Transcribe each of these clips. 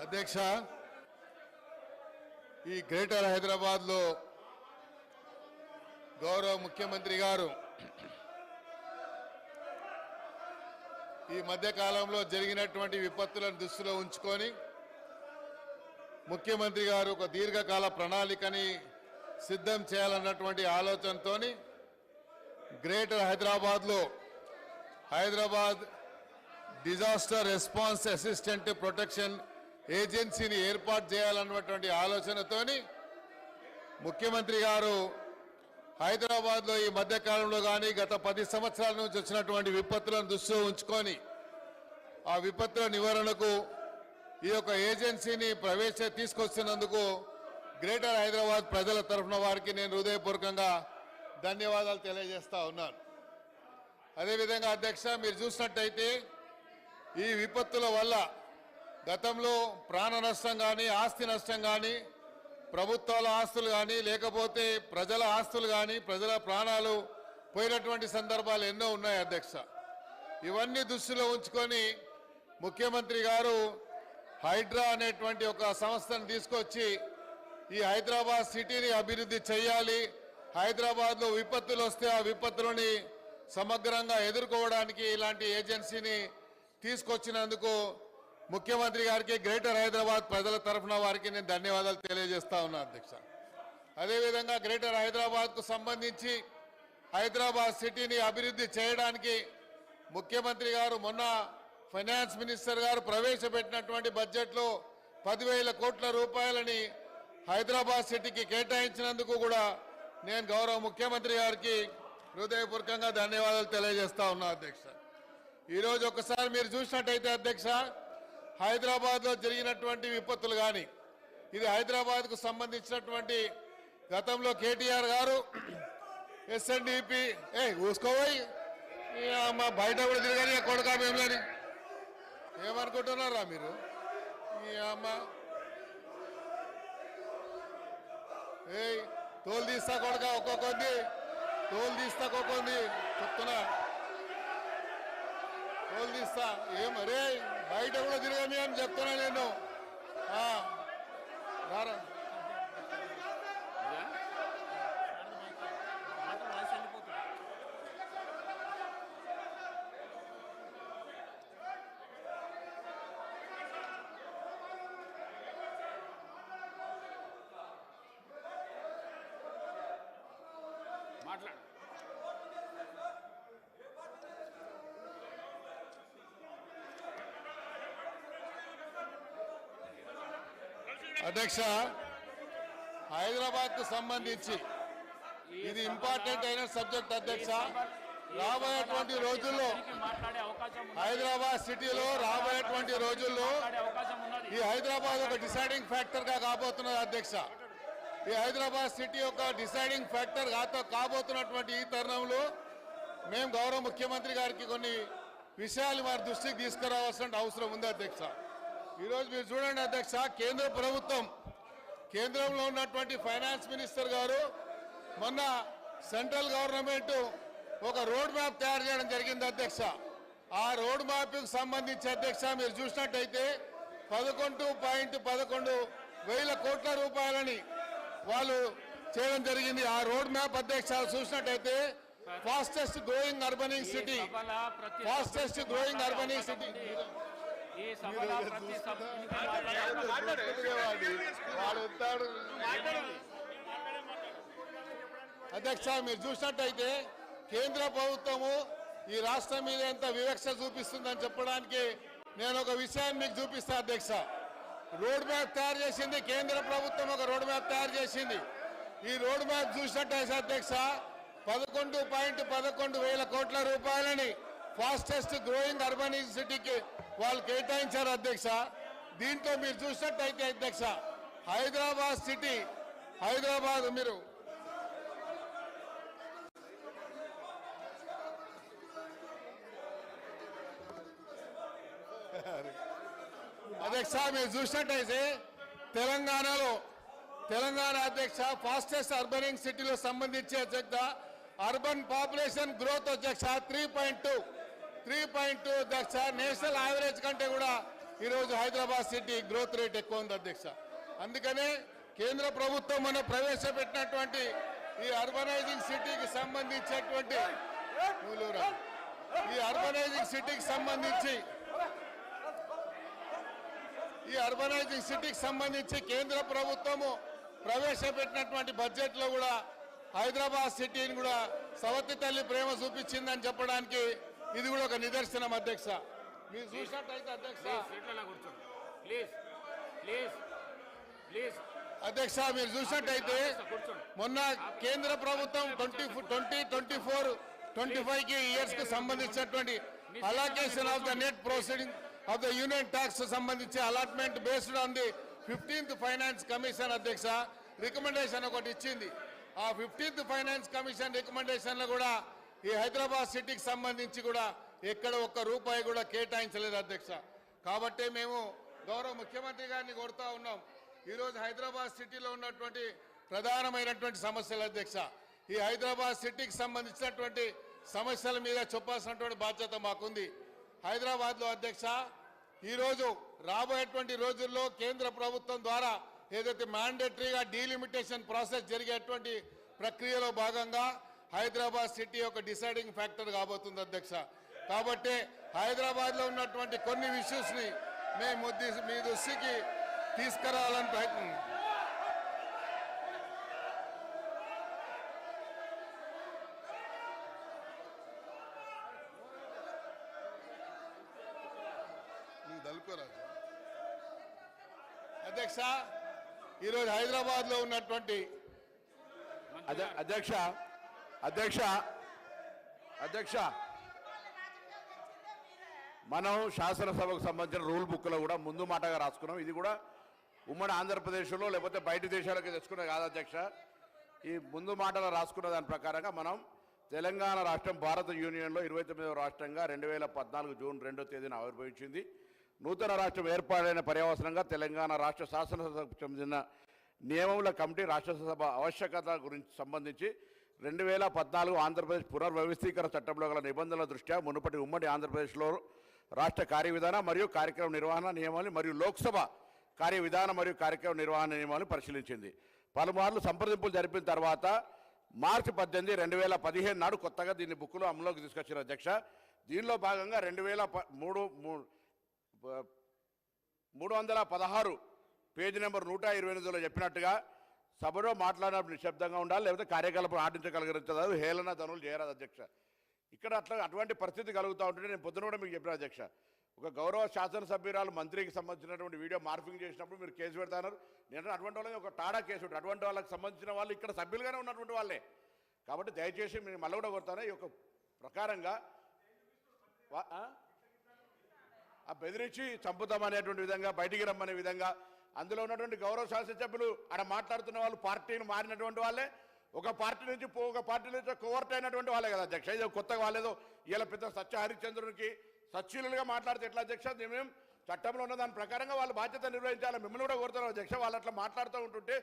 అధ్యక్ష, ఈ గ్రేటర్ హైదరాబాద్లో గౌరవ ముఖ్యమంత్రి గారు ఈ మధ్యకాలంలో జరిగినటువంటి విపత్తులను దృష్టిలో ఉంచుకొని ముఖ్యమంత్రి గారు ఒక దీర్ఘకాల ప్రణాళికని సిద్ధం చేయాలన్నటువంటి ఆలోచనతో గ్రేటర్ హైదరాబాద్లో Hyderabad disaster response assistant protection ఏజెన్సీని ఏర్పాటు చేయాలన్నటువంటి ఆలోచనతోని ముఖ్యమంత్రి గారు హైదరాబాద్లో ఈ మధ్యకాలంలో కానీ గత 10 సంవత్సరాల నుంచి వచ్చినటువంటి విపత్తులను దృష్టిలో ఉంచుకొని ఆ విపత్తుల నివారణకు ఈ యొక్క ఏజెన్సీని తీసుకొస్తున్నందుకు గ్రేటర్ హైదరాబాద్ ప్రజల తరఫున వారికి నేను హృదయపూర్వకంగా ధన్యవాదాలు తెలియజేస్తా ఉన్నాను. అదేవిధంగా అధ్యక్ష, మీరు చూసినట్టయితే ఈ విపత్తుల వల్ల గతంలో ప్రాణ నష్టం కానీ ఆస్తి నష్టం కానీ ప్రభుత్వాల ఆస్తులు కానీ లేకపోతే ప్రజల ఆస్తులు కానీ ప్రజల ప్రాణాలు పోయినటువంటి సందర్భాలు ఎన్నో ఉన్నాయి అధ్యక్ష. ఇవన్నీ దృష్టిలో ఉంచుకొని ముఖ్యమంత్రి గారు హైడ్రా అనేటువంటి ఒక సంస్థను తీసుకొచ్చి ఈ హైదరాబాద్ సిటీని అభివృద్ధి చేయాలి, హైదరాబాద్లో విపత్తులు వస్తే ఆ విపత్తులని సమగ్రంగా ఎదుర్కోవడానికి ఇలాంటి ఏజెన్సీని తీసుకొచ్చినందుకు ముఖ్యమంత్రి గారికి గ్రేటర్ హైదరాబాద్ ప్రజల తరఫున వారికి నేను ధన్యవాదాలు తెలియజేస్తా ఉన్నా అధ్యక్ష. అదేవిధంగా గ్రేటర్ హైదరాబాద్కు సంబంధించి హైదరాబాద్ సిటీని అభివృద్ధి చేయడానికి ముఖ్యమంత్రి గారు మొన్న ఫైనాన్స్ మినిస్టర్ గారు ప్రవేశపెట్టినటువంటి బడ్జెట్లో 10,000 కోట్ల రూపాయలని హైదరాబాద్ సిటీకి కేటాయించినందుకు కూడా నేను గౌరవ ముఖ్యమంత్రి గారికి హృదయపూర్వకంగా ధన్యవాదాలు తెలియజేస్తా ఉన్నా అధ్యక్ష. ఈరోజు ఒకసారి మీరు చూసినట్టయితే అధ్యక్ష, హైదరాబాద్లో జరిగినటువంటి విపత్తులు కానీ ఇది హైదరాబాద్కు సంబంధించినటువంటి గతంలో కేటీఆర్ గారు ఎస్ఎన్డిపి ఊసుకోపోయి మా బయట కూడా తిరగని కొడుకా మేములని ఏమనుకుంటున్నారా మీరు? ఈ అమ్మ తోలు తీస్తా కొడుక ఒక్కొక్కంది తోలు తీస్తా ఒక్కొక్కంది చెప్తున్నా తోలు తీస్తా ఏమరే బయట కూడా తిరగని అని చెప్తున్నా నేను. రారా మాట్లాడు. అధ్యక్ష, హైదరాబాద్ కు సంబంధించి ఇది ఇంపార్టెంట్ అయిన సబ్జెక్ట్ అధ్యక్ష. రాబోయేటువంటి రోజుల్లో హైదరాబాద్ సిటీలో రాబోయేటువంటి రోజుల్లో ఈ హైదరాబాద్ ఒక డిసైడింగ్ ఫ్యాక్టర్ గా కాబోతున్నది అధ్యక్ష. ఈ హైదరాబాద్ సిటీ ఒక డిసైడింగ్ ఫ్యాక్టర్ కాబోతున్నటువంటి ఈ తరుణంలో మేము గౌరవ ముఖ్యమంత్రి గారికి కొన్ని విషయాలు వారి దృష్టికి తీసుకురావాల్సిన అవసరం ఉంది అధ్యక్ష. ఈరోజు మీరు చూడండి అధ్యక్ష, కేంద్ర ప్రభుత్వం కేంద్రంలో ఉన్నటువంటి ఫైనాన్స్ మినిస్టర్ గారు మొన్న సెంట్రల్ గవర్నమెంట్ ఒక రోడ్ మ్యాప్ తయారు చేయడం జరిగింది అధ్యక్ష. ఆ రోడ్ మ్యాప్కి సంబంధించి అధ్యక్ష మీరు చూసినట్టయితే 11.11 కోట్ల రూపాయలని వాళ్ళు చేయడం జరిగింది. ఆ రోడ్ మ్యాప్ అధ్యక్ష చూసినట్టయితే ఫాస్టెస్ట్ గ్రోయింగ్ అర్బనింగ్ సిటీ అధ్యక్ష. మీరు చూసినట్టయితే కేంద్ర ప్రభుత్వము ఈ రాష్ట్రం మీద ఎంత వివక్ష చూపిస్తుందని చెప్పడానికి నేను ఒక విషయాన్ని మీకు చూపిస్తా అధ్యక్ష. రోడ్ మ్యాప్ తయారు చేసింది కేంద్ర ప్రభుత్వం, ఒక రోడ్ మ్యాప్ తయారు చేసింది. ఈ రోడ్ మ్యాప్ చూసినట్టయితే అధ్యక్ష 11.11 కోట్ల రూపాయలని ఫాస్టెస్ట్ గ్రోయింగ్ అర్బనింగ్ సిటీకి వాళ్ళు కేటాయించారు అధ్యక్ష. దీంట్లో మీరు చూసినట్టయితే అధ్యక్ష హైదరాబాద్ సిటీ మీరు అధ్యక్ష మీరు చూసినట్టయితే తెలంగాణ అధ్యక్ష ఫాస్టెస్ట్ అర్బనింగ్ సిటీలో సంబంధించి అధ్యక్ష అర్బన్ పాపులేషన్ గ్రోత్ అధ్యక్ష 3.2 అధ్యక్ష నేషనల్ యావరేజ్ కంటే కూడా ఈరోజు హైదరాబాద్ సిటీ గ్రోత్ రేట్ ఎక్కువ ఉంది అధ్యక్ష. అందుకనే కేంద్ర ప్రభుత్వం మనం ప్రవేశపెట్టినటువంటి ఈ అర్బనైజింగ్ సిటీకి సంబంధించినటువంటి ఈ అర్బనైజింగ్ సిటీకి సంబంధించి కేంద్ర ప్రభుత్వము ప్రవేశపెట్టినటువంటి బడ్జెట్లో కూడా హైదరాబాద్ సిటీని కూడా సవతి తల్లి ప్రేమ చూపించిందని చెప్పడానికి ఇది కూడా ఒక నిదర్శనం అధ్యక్ష. మీరు చూసినట్టయితే అధ్యక్ష అధ్యక్ష మీరు చూసినట్టయితే మొన్న కేంద్ర ప్రభుత్వం 2024-25 ఇయర్స్ కి సంబంధించినటువంటి allocation of the net proceeding of the union tax సంబంధించి allotment based on the 15th finance commission అధ్యక్ష రికమెండేషన్ ఒకటి ఇచ్చింది. ఆ 15th ఫైనాన్స్ కమిషన్ రికమెండేషన్ లో కూడా ఈ హైదరాబాద్ సిటీకి సంబంధించి కూడా ఎక్కడ ఒక్క రూపాయి కూడా కేటాయించలేదు అధ్యక్ష. కాబట్టి మేము గౌరవ ముఖ్యమంత్రి గారిని కోరుతా ఉన్నాం, ఈరోజు హైదరాబాద్ సిటీలో ఉన్నటువంటి ప్రధానమైనటువంటి సమస్యలు అధ్యక్ష, ఈ హైదరాబాద్ సిటీకి సంబంధించినటువంటి సమస్యల మీద చెప్పాల్సినటువంటి బాధ్యత మాకుంది. హైదరాబాద్లో అధ్యక్ష ఈరోజు రాబోయేటువంటి రోజుల్లో కేంద్ర ప్రభుత్వం ద్వారా ఏదైతే మ్యాండేటరీగా డీలిమిటేషన్ ప్రాసెస్ జరిగేటువంటి ప్రక్రియలో భాగంగా హైదరాబాద్ సిటీ ఒక డిసైడింగ్ ఫ్యాక్టర్ కాబోతుంది అధ్యక్ష. కాబట్టి హైదరాబాద్లో ఉన్నటువంటి కొన్ని ఇష్యూస్ని మేము మీ దృష్టికి తీసుకురావాలని ప్రయత్నం. అధ్యక్ష ఈరోజు హైదరాబాద్ లో ఉన్నటువంటి అధ్యక్ష అధ్యక్ష అధ్యక్ష మనం శాసనసభకు సంబంధించిన రూల్ బుక్లో కూడా ముందు మాటగా రాసుకున్నాం. ఇది కూడా ఉమ్మడి ఆంధ్రప్రదేశ్లో లేకపోతే బయట దేశాలకు తెచ్చుకునే కాదు అధ్యక్ష. ఈ ముందు మాటలో రాసుకున్న దాని ప్రకారంగా మనం తెలంగాణ రాష్ట్రం భారత యూనియన్లో 29వ రాష్ట్రంగా 2014 జూన్ 2వ తేదీన ఆవిర్భవించింది. నూతన రాష్ట్రం ఏర్పాటైన పర్యవసనంగా తెలంగాణ రాష్ట్ర శాసనసభకు చెందిన నియమముల కమిటీ రాష్ట్రసభ ఆవశ్యకత గురించి సంబంధించి 2014 ఆంధ్రప్రదేశ్ పునర్వ్యవస్థీకరణ చట్టంలో గల నిబంధనల దృష్ట్యా మునుపటి ఉమ్మడి ఆంధ్రప్రదేశ్లో రాష్ట్ర కార్యవిధాన మరియు కార్యక్రమ నిర్వహణ నియమాలు మరియు లోక్సభ కార్యవిధాన మరియు కార్యక్రమ నిర్వహణ నియమాలను పరిశీలించింది. పలుమార్లు సంప్రదింపులు జరిపిన తర్వాత మార్చి 18, 2015 నాడు కొత్తగా దీన్ని బుక్లో అమలులోకి తీసుకొచ్చారు అధ్యక్ష. దీనిలో భాగంగా 316 పేజీ నెంబర్ 128లో చెప్పినట్టుగా సభలో మాట్లాడినప్పుడు నిశ్శబ్దంగా ఉండాలి, లేకపోతే కార్యకలాపం ఆడించగలిగించదు, హేళన ధనులు చేయరాదు అధ్యక్ష. ఇక్కడ అటువంటి పరిస్థితి కలుగుతూ ఉంటుంటే నేను పొద్దున కూడా మీకు చెప్పిన అధ్యక్ష, ఒక గౌరవ శాసనసభ్యురాలు మంత్రికి సంబంధించినటువంటి వీడియో మార్ఫింగ్ చేసినప్పుడు మీరు కేసు పెడతారు. నేను అటువంటి వాళ్ళకి ఒక టాడా కేసు ఉంటుంది. అటువంటి వాళ్ళకి సంబంధించిన వాళ్ళు ఇక్కడ సభ్యులుగానే ఉన్నటువంటి వాళ్ళే. కాబట్టి దయచేసి మీరు మళ్ళీ కూడా కొడతాను ఈ యొక్క ప్రకారంగా ఆ బెదిరించి చంపుతామనేటువంటి విధంగా బయటికి రమ్మనే విధంగా అందులో ఉన్నటువంటి గౌరవ శాసనసభ్యులు ఆడ మాట్లాడుతున్న వాళ్ళు పార్టీని మారినటువంటి వాళ్ళే, ఒక పార్టీ నుంచి ఒక పార్టీ నుంచి కోవర్ట్ అయినటువంటి వాళ్ళే కదా అధ్యక్ష. ఇది కొత్తగా వాళ్ళేదో ఇలా పెద్ద సత్య హరిశ్చంద్రునికి సచ్చీలుగా మాట్లాడితే ఎట్లా అధ్యక్ష? మేము చట్టంలో ఉన్న దాని ప్రకారంగా వాళ్ళు బాధ్యత నిర్వహించాలి. మిమ్మల్ని కూడా కోరుతున్నారు అధ్యక్ష. వాళ్ళు అట్లా మాట్లాడుతూ ఉంటుంటే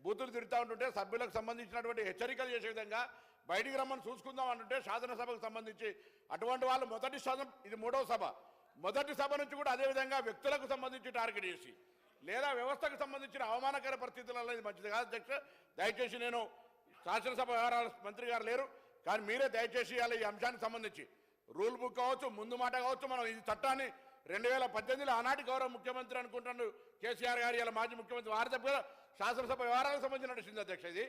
బూతులు తిరుగుతూ ఉంటుంటే సభ్యులకు సంబంధించినటువంటి హెచ్చరికలు చేసే విధంగా బయటికి రమ్మని చూసుకుందాం అంటుంటే శాసనసభకు సంబంధించి అటువంటి వాళ్ళు మొదటి సభ, ఇది 3వ సభ, మొదటి సభ నుంచి కూడా అదేవిధంగా వ్యక్తులకు సంబంధించి టార్గెట్ చేసి లేదా వ్యవస్థకు సంబంధించిన అవమానకర పరిస్థితులలో ఇది మంచిది కాదు అధ్యక్ష. దయచేసి నేను శాసనసభ వ్యవహారాల మంత్రి గారు లేరు, కానీ మీరే దయచేసి ఇవాళ ఈ అంశానికి సంబంధించి రూల్ బుక్ కావచ్చు, ముందు మాట కావచ్చు, మనం ఈ చట్టాన్ని 2018లో ఆనాటి గౌరవ ముఖ్యమంత్రి అనుకుంటున్నాడు కేసీఆర్ గారు, ఇలా మాజీ ముఖ్యమంత్రి వారి తప్ప శాసనసభ వ్యవహారాలకు సంబంధించిన విషయం అధ్యక్ష. ఇది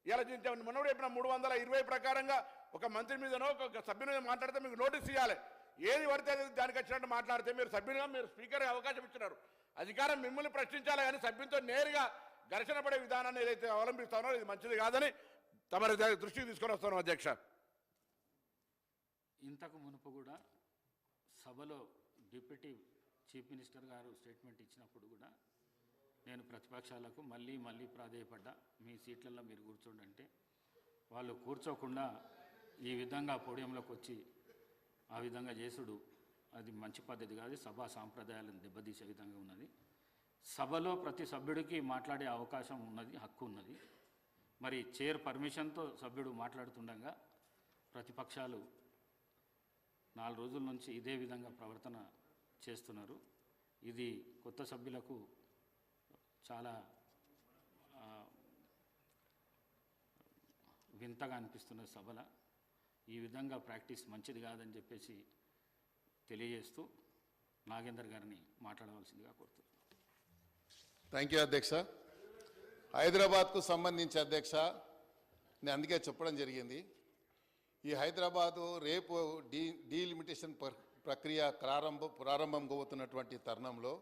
ఇలా మొన్న చెప్పిన 320 ప్రకారంగా ఒక మంత్రి మీదనో ఒక సభ్యుని మీద మాట్లాడితే మీకు నోటీస్ ఇవ్వాలి. ఏది పడితే దానికి వచ్చినట్టు మాట్లాడితే మీరు సభ్యునిగా మీరు స్పీకర్ అవకాశం ఇచ్చినారు, అధికారం మిమ్మల్ని ప్రశ్నించాలి, కానీ సభ్యులతో నేరుగా ఘర్షణ పడే విధానాన్ని ఏదైతే అవలంబిస్తానో ఇది మంచిది కాదని తమరి దృష్టికి తీసుకొని వస్తాను అధ్యక్ష. ఇంతకు మునుపు కూడా సభలో డిప్యూటీ చీఫ్ మినిస్టర్ గారు స్టేట్మెంట్ ఇచ్చినప్పుడు కూడా నేను ప్రతిపక్షాలకు మళ్ళీ ప్రాధేయపడ్డా, మీ సీట్లలో మీరు కూర్చోండి అంటే వాళ్ళు కూర్చోకుండా ఈ విధంగా పోడియంలోకి వచ్చి ఆ విధంగా చేసుడు అది మంచి పద్ధతి కాదు, సభా సాంప్రదాయాలను దెబ్బతీసే విధంగా ఉన్నది. సభలో ప్రతి సభ్యుడికి మాట్లాడే అవకాశం ఉన్నది, హక్కు ఉన్నది. మరి చైర్ పర్మిషన్తో సభ్యుడు మాట్లాడుతుండగా ప్రతిపక్షాలు 4 రోజుల నుంచి ఇదే విధంగా ప్రవర్తన చేస్తున్నారు. ఇది కొత్త సభ్యులకు చాలా వింతగా అనిపిస్తున్న సభల ఈ విధంగా ప్రాక్టీస్ మంచిది కాదని చెప్పేసి తెలియజేస్తూ నాగేందర్ గారిని మాట్లాడవలసిందిగా కోరుతున్నాను. థ్యాంక్ యూ అధ్యక్ష. హైదరాబాద్కు సంబంధించి అధ్యక్ష, నేను అందుకే చెప్పడం జరిగింది. ఈ హైదరాబాదు రేపు డీలిమిటేషన్ ప్రక్రియ ప్రారంభం అవుతున్నటువంటి తరుణంలో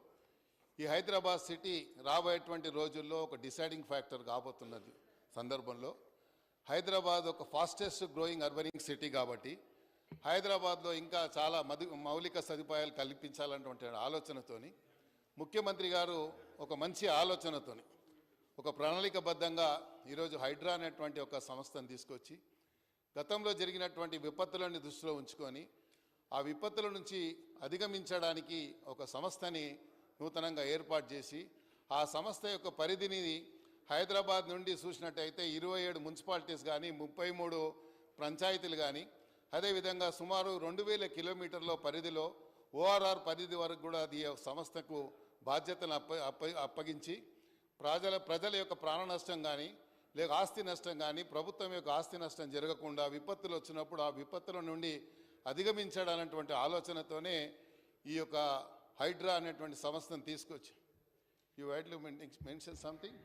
ఈ హైదరాబాద్ సిటీ రాబోయేటువంటి రోజుల్లో ఒక డిసైడింగ్ ఫ్యాక్టర్ కాబోతున్నది సందర్భంలో హైదరాబాద్ ఒక ఫాస్టెస్ట్ గ్రోయింగ్ అర్బనింగ్ సిటీ కాబట్టి హైదరాబాద్లో ఇంకా చాలా మౌలిక సదుపాయాలు కల్పించాలన్నటువంటి ఆలోచనతోని ముఖ్యమంత్రి గారు ఒక మంచి ఆలోచనతోని ఒక ప్రణాళికబద్ధంగా ఈరోజు హైడ్రా అనేటువంటి ఒక సంస్థను తీసుకొచ్చి గతంలో జరిగినటువంటి విపత్తులను దృష్టిలో ఉంచుకొని ఆ విపత్తుల నుంచి అధిగమించడానికి ఒక సంస్థని నూతనంగా ఏర్పాటు చేసి ఆ సంస్థ యొక్క పరిధిని హైదరాబాద్ నుండి చూసినట్టయితే 27 మున్సిపాలిటీస్ కానీ 33 పంచాయతీలు కానీ అదేవిధంగా సుమారు 2000 కిలోమీటర్ల పరిధిలో ఓఆర్ఆర్ పరిధి వరకు కూడా అది సంస్థకు బాధ్యతను అప్పగించి ప్రజల యొక్క ప్రాణ నష్టం కానీ లేక ఆస్తి నష్టం కానీ ప్రభుత్వం యొక్క ఆస్తి నష్టం జరగకుండా విపత్తులు వచ్చినప్పుడు ఆ విపత్తుల నుండి అధిగమించడాలనేటువంటి ఆలోచనతోనే ఈ యొక్క హైడ్రా అనేటువంటి సంస్థను తీసుకొచ్చి యూ వైడ్లీ మెన్షన్ సంథింగ్.